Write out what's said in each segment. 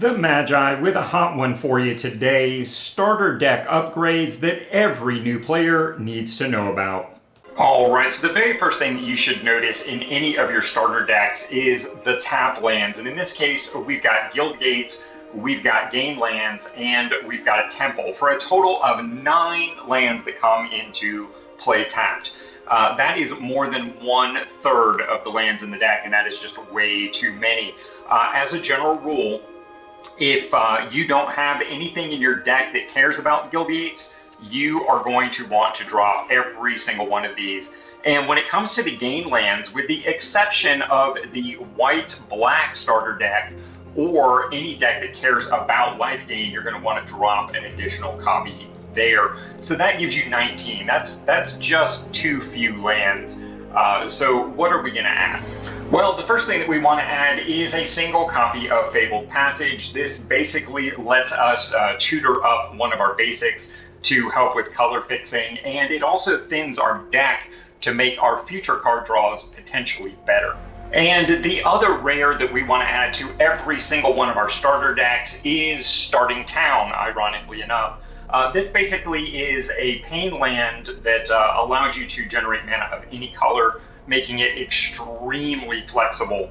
The Magi with a hot one for you today. Starter deck upgrades that every new player needs to know about. Alright, so the very first thing that you should notice in any of your starter decks is the tap lands. And in this case, we've got Guild Gates, we've got Game Lands, and we've got a Temple for a total of 9 lands that come into play tapped. That is more than 1/3 of the lands in the deck, and that is just way too many. As a general rule, if you don't have anything in your deck that cares about Guild Gates, you are going to want to drop every single one of these. And when it comes to the Game Lands, with the exception of the white-black starter deck, or any deck that cares about life gain, you're going to want to drop an additional copy there. So that gives you 19. That's just too few lands. So what are we going to add? Well, the first thing that we want to add is a single copy of Fabled Passage. This basically lets us tutor up one of our basics to help with color fixing, and it also thins our deck to make our future card draws potentially better. And the other rare that we want to add to every single one of our starter decks is Starting Town, ironically enough. This basically is a pain land that allows you to generate mana of any color, making it extremely flexible.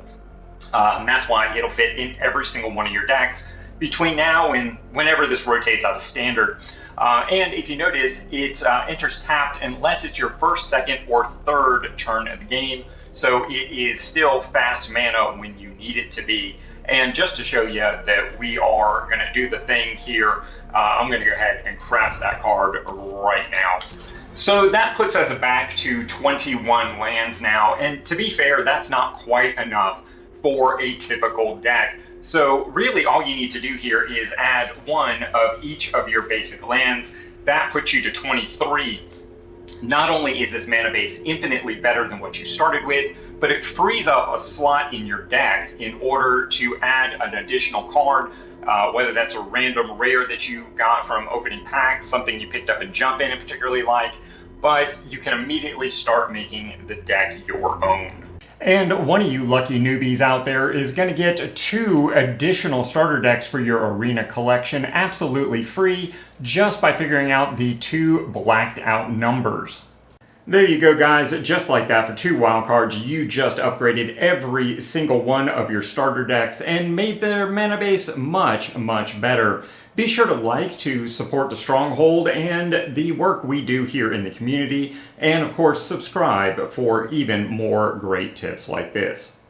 And that's why it'll fit in every single one of your decks between now and whenever this rotates out of standard. And if you notice, it enters tapped unless it's your first, second, or third turn of the game. So it is still fast mana when you need it to be. And just to show you that we are going to do the thing here, I'm going to go ahead and craft that card right now. So that puts us back to 21 lands now. And to be fair, that's not quite enough for a typical deck. So really all you need to do here is add one of each of your basic lands. That puts you to 23. Not only is this mana base infinitely better than what you started with, but it frees up a slot in your deck in order to add an additional card, whether that's a random rare that you got from opening packs, something you picked up and jump in and particularly like, but you can immediately start making the deck your own. And one of you lucky newbies out there is going to get 2 additional starter decks for your Arena collection absolutely free just by figuring out the 2 blacked out numbers. There you go, guys. Just like that, for 2 wildcards, you just upgraded every single one of your starter decks and made their mana base much, much better. Be sure to like to support the Stronghold and the work we do here in the community, and of course subscribe for even more great tips like this.